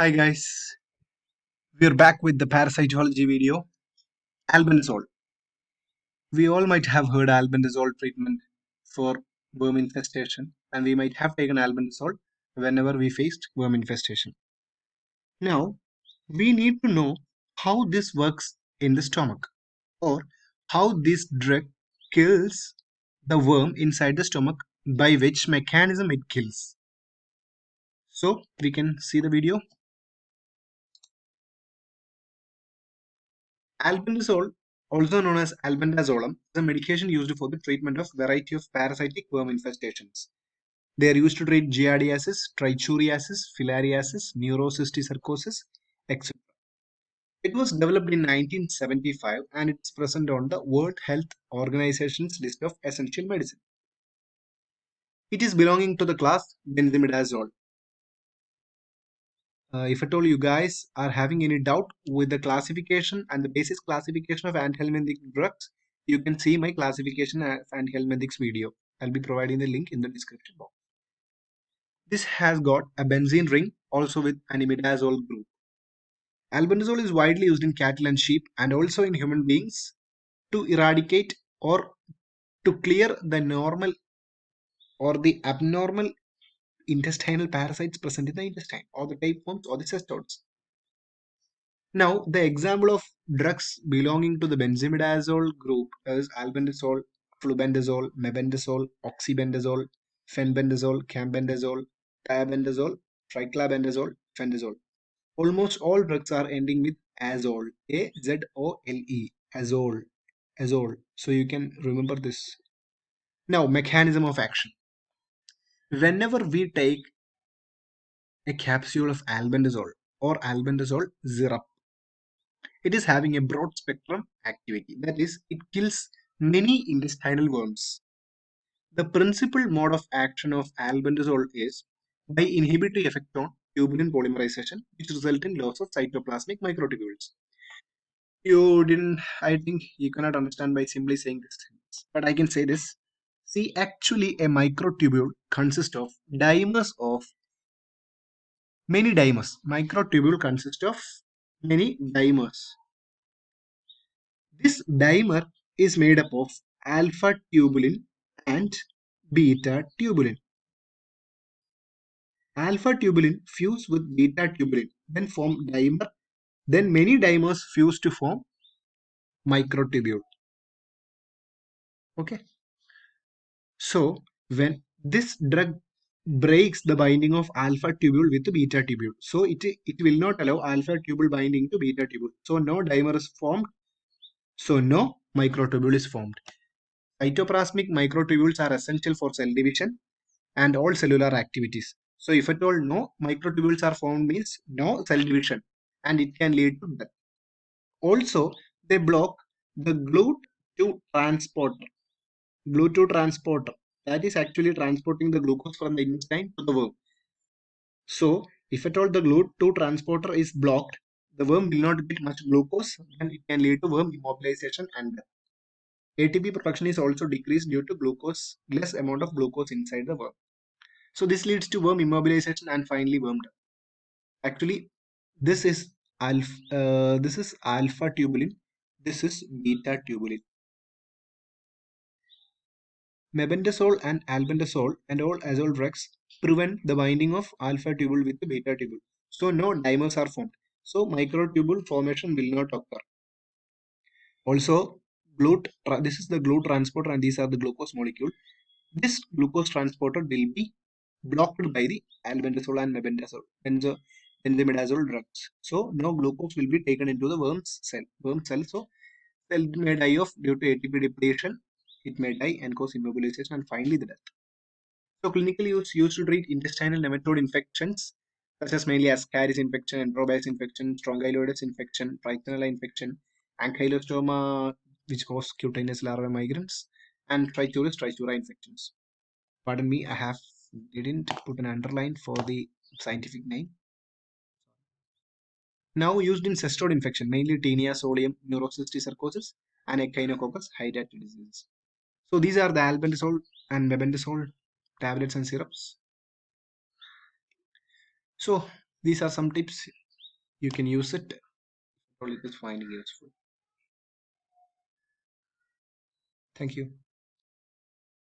Hi guys, we're back with the parasitology video. Albendazole. We all might have heard albendazole treatment for worm infestation, and we might have taken albendazole whenever we faced worm infestation. Now, we need to know how this works in the stomach, or how this drug kills the worm inside the stomach, by which mechanism it kills. So, we can see the video. Albendazole, also known as albendazolum, is a medication used for the treatment of variety of parasitic worm infestations. They are used to treat giardiasis, trichuriasis, filariasis, neurocysticercosis, etc. It was developed in 1975 and it is present on the World Health Organization's list of essential medicine. It is belonging to the class benzimidazole. If at all you guys are having any doubt with the classification and the basis classification of antihelminthic drugs, you can see my classification of antihelminthics video. I'll be providing the link in the description box. This has got a benzene ring also with an imidazole group. Albendazole is widely used in cattle and sheep and also in human beings to eradicate or to clear the normal or the abnormal intestinal parasites present in the intestine or the tapeworms or the cestodes. Now, the example of drugs belonging to the benzimidazole group is albendazole, flubendazole, mebendazole, oxybendazole, fenbendazole, cambendazole, thiabendazole, triclabendazole, fendazole. Almost all drugs are ending with azole, A-Z-O-L-E, azole, azole. So you can remember this. Now, mechanism of action. Whenever we take a capsule of albendazole or albendazole syrup, it is having a broad spectrum activity. That is, it kills many intestinal worms. The principal mode of action of albendazole is by inhibitory effect on tubulin polymerization, which result in loss of cytoplasmic microtubules. You didn't, I think you cannot understand by simply saying this, but I can say this. See, actually, a microtubule consists of dimers of many dimers. Microtubule consists of many dimers. This dimer is made up of alpha tubulin and beta tubulin. Alpha tubulin fuse with beta tubulin, then form dimer. Then many dimers fuse to form microtubule. Okay. So when this drug breaks the binding of alpha tubule with the beta tubule, so it will not allow alpha tubule binding to beta tubule. So no dimer is formed. So no microtubule is formed. Cytoplasmic microtubules are essential for cell division and all cellular activities. So if at all no microtubules are formed means no cell division and it can lead to death. Also, they block the GLUT2 transporter. GLUT2 transporter that is actually transporting the glucose from the intestine to the worm. So if at all the GLUT2 transporter is blocked, the worm will not get much glucose and it can lead to worm immobilization and death. ATP production is also decreased due to glucose, less amount of glucose inside the worm. So this leads to worm immobilization and finally worm death. Actually, this is alpha tubulin. This is beta tubulin. Mebendazole and albendazole and all azole drugs prevent the binding of alpha tubule with the beta tubule. So no dimers are formed. So microtubule formation will not occur. Also, this is the GLUT transporter and these are the glucose molecule. This glucose transporter will be blocked by the albendazole and mebendazole, benzimidazole drugs. So no glucose will be taken into the worm cell. So cell may die off due to ATP depletion. It may die and cause immobilization and finally the death. So clinical use used to treat intestinal nematode infections such as mainly Ascaris infection, Enterobius infection, Strongyloides infection, Trichinella infection, Ankylostoma which cause cutaneous larvae migrants, and Trichuris trichura infections. Pardon me, I have didn't put an underline for the scientific name. Now used in cestode infection, mainly Taenia solium neurocysticercosis and Echinococcus hydatid disease. So these are the albendazole and mebendazole tablets and syrups. So These are some tips you can use it. All it is finding useful. Thank you.